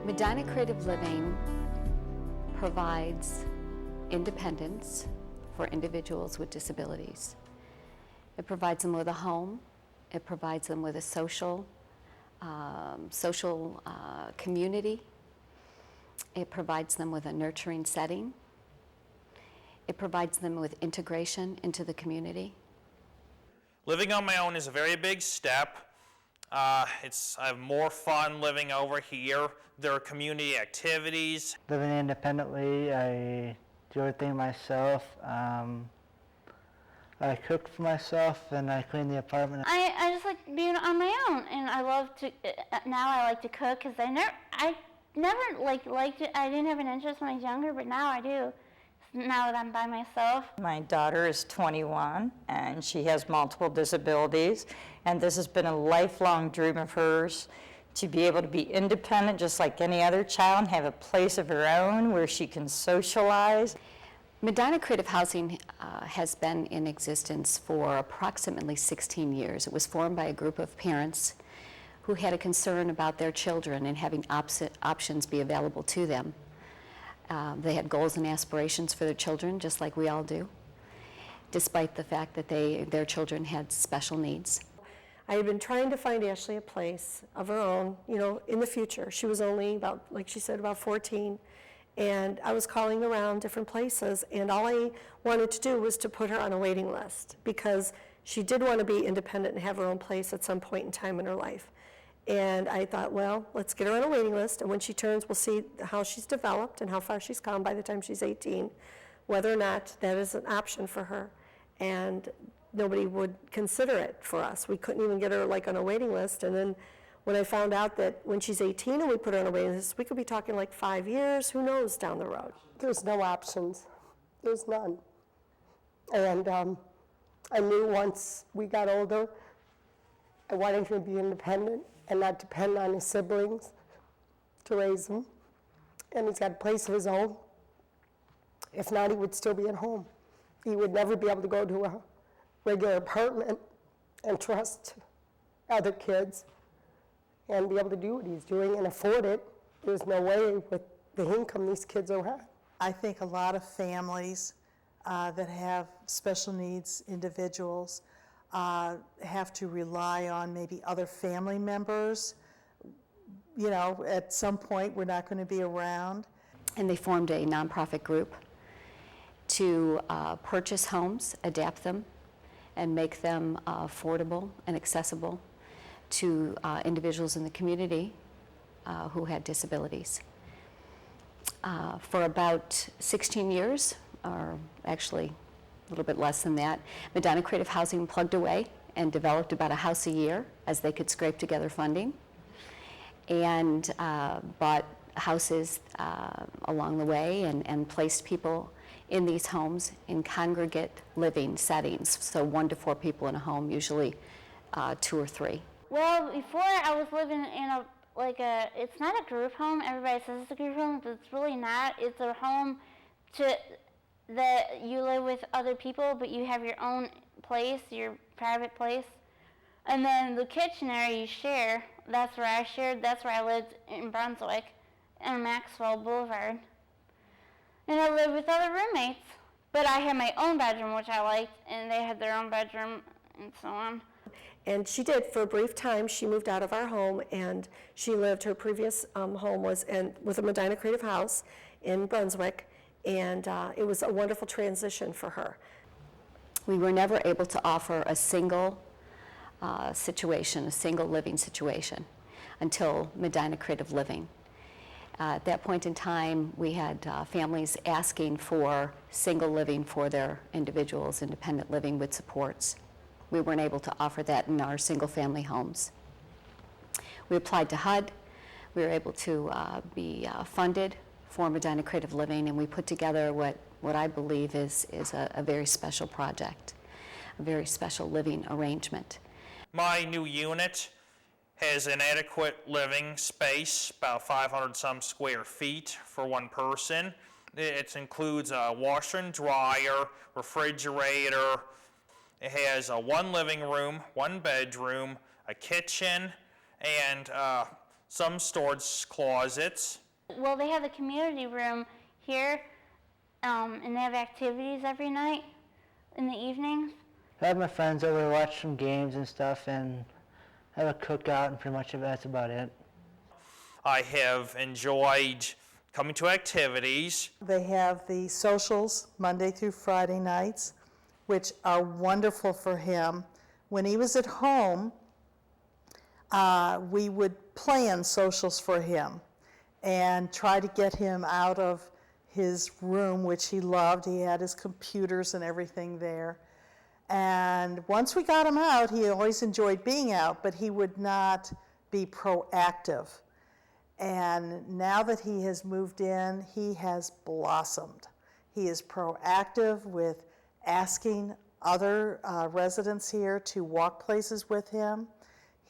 Medina Creative Living provides independence for individuals with disabilities. It provides them with a home. It provides them with a social community. It provides them with a nurturing setting. It provides them with integration into the community. Living on my own is a very big step. I have more fun living over here. There are community activities. Living independently, I do everything myself. I cook for myself and I clean the apartment. I just like being on my own, and I love to. Now I like to cook because I never liked it. I didn't have an interest when I was younger, but now I do. Now that I'm by myself. My daughter is 21 and she has multiple disabilities, and this has been a lifelong dream of hers to be able to be independent just like any other child and have a place of her own where she can socialize. Medina Creative Housing has been in existence for approximately 16 years. It was formed by a group of parents who had a concern about their children and having options be available to them. They had goals and aspirations for their children, just like we all do, despite the fact that their children had special needs. I had been trying to find Ashley a place of her own, in the future. She was only about, like she said, about 14. And I was calling around different places, and all I wanted to do was to put her on a waiting list because she did want to be independent and have her own place at some point in time in her life. And I thought, well, let's get her on a waiting list, and when she turns, we'll see how she's developed and how far she's come by the time she's 18, whether or not that is an option for her. And nobody would consider it for us. We couldn't even get her on a waiting list, and then when I found out that when she's 18 and we put her on a waiting list, we could be talking 5 years, who knows, down the road. There's no options. There's none. And I knew once we got older, I wanted him to be independent and not depend on his siblings to raise him. And he's got a place of his own. If not, he would still be at home. He would never be able to go to a regular apartment and trust other kids and be able to do what he's doing and afford it. There's no way with the income these kids are at. I think a lot of families that have special needs individuals have to rely on maybe other family members. At some point we're not going to be around. And they formed a nonprofit group to purchase homes, adapt them, and make them affordable and accessible to individuals in the community who had disabilities. For about 16 years, or actually a little bit less than that, Medina Creative Housing plugged away and developed about a house a year as they could scrape together funding, and bought houses along the way and placed people in these homes in congregate living settings, so 1 to 4 people in a home, usually 2 or 3. Well, before I was living in it's not a group home. Everybody says it's a group home, but it's really not. It's a home that you live with other people, but you have your own place, your private place. And then the kitchen area you share, that's where I shared. That's where I lived in Brunswick and Maxwell Boulevard. And I lived with other roommates. But I had my own bedroom, which I liked, and they had their own bedroom and so on. And she did, for a brief time. She moved out of our home, and her previous home was with a Medina Creative House in Brunswick, and it was a wonderful transition for her. We were never able to offer a single situation, a single living situation, until Medina Creative Living. At that point in time, we had families asking for single living for their individuals, independent living with supports. We weren't able to offer that in our single-family homes. We applied to HUD. We were able to be funded for Medina Creative Living, and we put together what I believe is a very special project, a very special living arrangement. My new unit has an adequate living space, about 500 some square feet for one person. It includes a washer and dryer, refrigerator. It has one living room, 1 bedroom, a kitchen, and some storage closets. Well, they have a community room here, and they have activities every night in the evenings. I have my friends over to watch some games and stuff, and have a cookout, and pretty much that's about it. I have enjoyed coming to activities. They have the socials Monday through Friday nights, which are wonderful for him. When he was at home, we would plan socials for him and try to get him out of his room, which he loved. He had his computers and everything there. And once we got him out, he always enjoyed being out, but he would not be proactive. And now that he has moved in, he has blossomed. He is proactive with asking other residents here to walk places with him.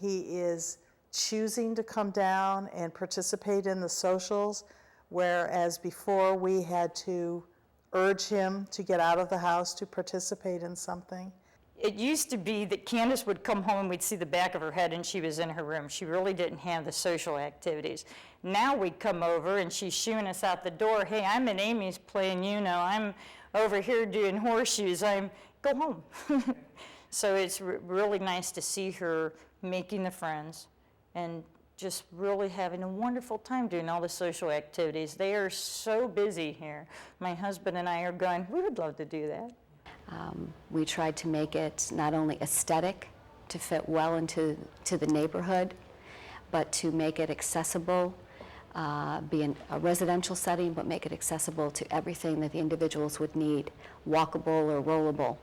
He is choosing to come down and participate in the socials, whereas before we had to urge him to get out of the house to participate in something. It used to be that Candace would come home and we'd see the back of her head and she was in her room. She really didn't have the social activities. Now we'd come over and she's shooing us out the door. Hey, I'm in Amy's playing, I'm over here doing horseshoes. Go home. So it's really nice to see her making the friends and just really having a wonderful time doing all the social activities. They are so busy here. My husband and I are going, we would love to do that. We tried to make it not only aesthetic, to fit well into the neighborhood, but to make it accessible, be in a residential setting, but make it accessible to everything that the individuals would need, walkable or rollable,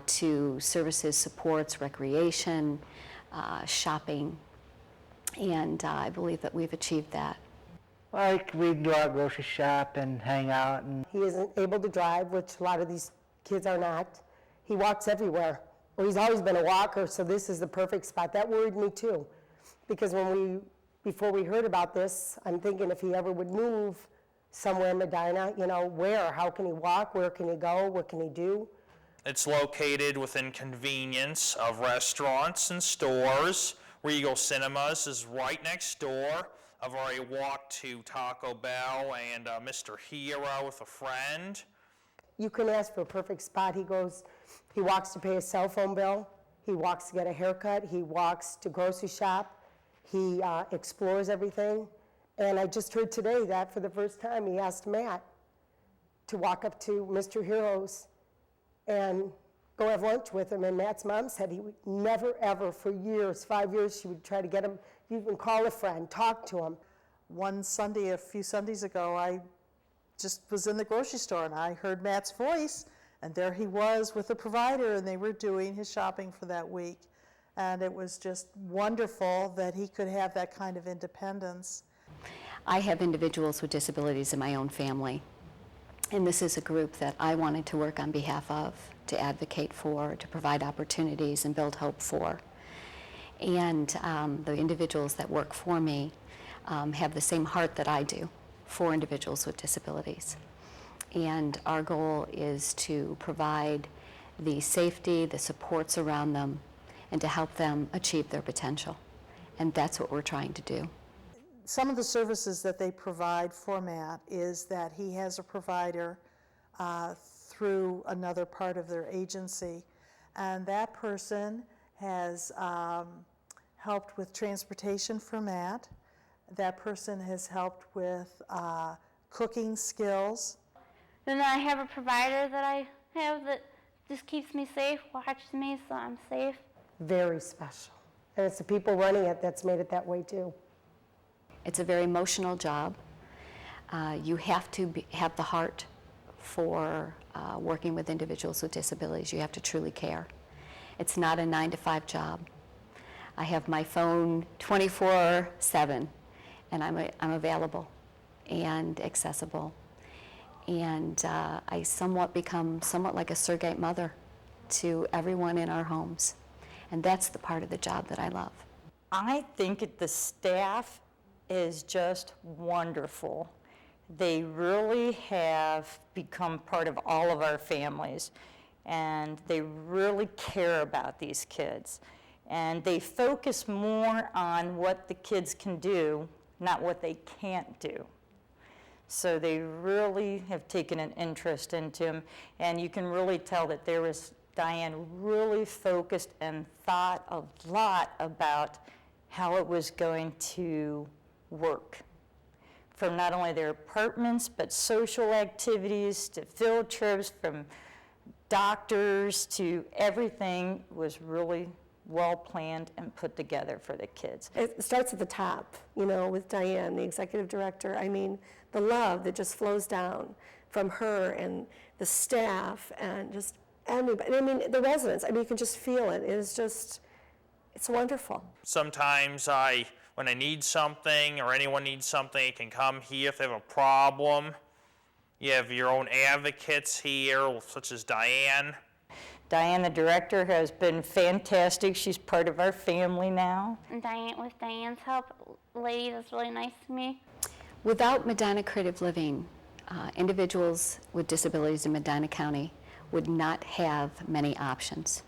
to services, supports, recreation, shopping, and I believe that we've achieved that. Like, we go out grocery shop and hang out, and He isn't able to drive, which a lot of these kids are not. He walks everywhere. Well, he's always been a walker, so this is the perfect spot. That worried me too, because before we heard about this, I'm thinking if he ever would move somewhere in Medina, where? How can he walk? Where can he go? What can he do? It's located within convenience of restaurants and stores. Regal Cinemas is right next door. I've already walked to Taco Bell and Mr. Hero with a friend. You can ask for a perfect spot. He walks to pay his cell phone bill. He walks to get a haircut. He walks to grocery shop. He explores everything. And I just heard today that for the first time he asked Matt to walk up to Mr. Hero's and go have lunch with him. And Matt's mom said he would never, ever, for years, 5 years, she would try to get him, even call a friend, talk to him. One Sunday, a few Sundays ago, I just was in the grocery store and I heard Matt's voice, and there he was with a provider, and they were doing his shopping for that week. And it was just wonderful that he could have that kind of independence. I have individuals with disabilities in my own family, and this is a group that I wanted to work on behalf of, to advocate for, to provide opportunities and build hope for. And the individuals that work for me have the same heart that I do for individuals with disabilities. And our goal is to provide the safety, the supports around them, and to help them achieve their potential. And that's what we're trying to do. Some of the services that they provide for Matt is that he has a provider through another part of their agency, and that person has helped with transportation for Matt. That person has helped with cooking skills. Then I have a provider that I have that just keeps me safe, watches me so I'm safe. Very special. And it's the people running it that's made it that way too. It's a very emotional job. You have to have the heart for working with individuals with disabilities. You have to truly care. It's not a 9-to-5 job. I have my phone 24/7, and I'm available and accessible. And I become somewhat like a surrogate mother to everyone in our homes. And that's the part of the job that I love. I think the staff is just wonderful. They really have become part of all of our families, and they really care about these kids. And they focus more on what the kids can do, not what they can't do. So they really have taken an interest into him, and you can really tell that Diane really focused and thought a lot about how it was going to work. From not only their apartments, but social activities, to field trips, from doctors to everything was really well planned and put together for the kids. It starts at the top, you know, with Diane, the executive director. I mean, the love that just flows down from her and the staff and just everybody. I mean, the residents, I mean, you can just feel it. It is just, it's wonderful. Sometimes when I need something or anyone needs something, they can come here if they have a problem. You have your own advocates here, such as Diane. Diane, the director, has been fantastic. She's part of our family now. And with Diane's help, lady that's really nice to me. Without Medina Creative Living, individuals with disabilities in Medina County would not have many options.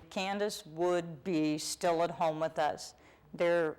Candace would be still at home with us. There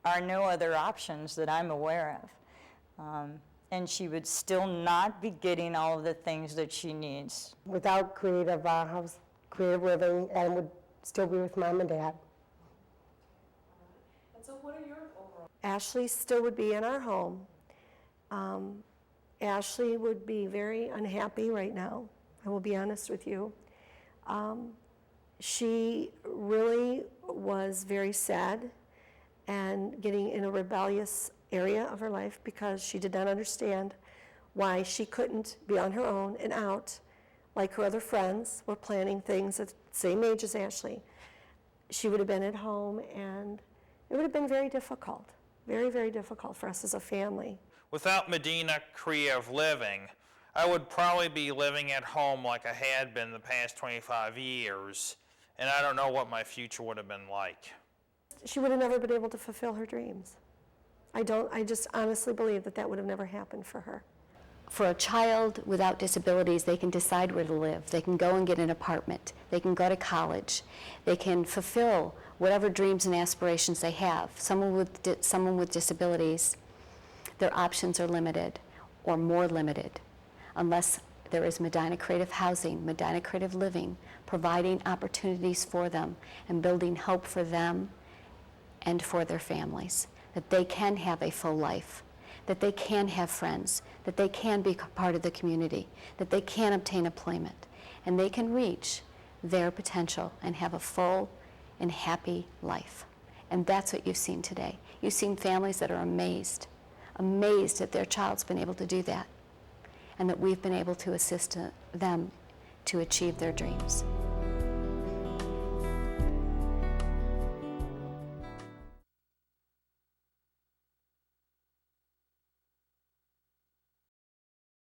are no other options that I'm aware of. And she would still not be getting all of the things that she needs. Without creative living, and would still be with mom and dad. Ashley still would be in our home. Ashley would be very unhappy right now, I will be honest with you. She really was very sad and getting in a rebellious area of her life because she did not understand why she couldn't be on her own and out like her other friends were planning things at the same age as Ashley. She would have been at home, and it would have been very difficult, very, very difficult for us as a family. Without Medina Creative Living, I would probably be living at home like I had been the past 25 years, and I don't know what my future would have been like. She would have never been able to fulfill her dreams. I just honestly believe that would have never happened for her. For a child without disabilities, they can decide where to live. They can go and get an apartment. They can go to college. They can fulfill whatever dreams and aspirations they have. Someone with disabilities, their options are limited or more limited unless there is Medina Creative Housing, Medina Creative Living, providing opportunities for them and building hope for them and for their families, that they can have a full life, that they can have friends, that they can be part of the community, that they can obtain employment, and they can reach their potential and have a full and happy life. And that's what you've seen today. You've seen families that are amazed that their child's been able to do that, and that we've been able to assist them to achieve their dreams.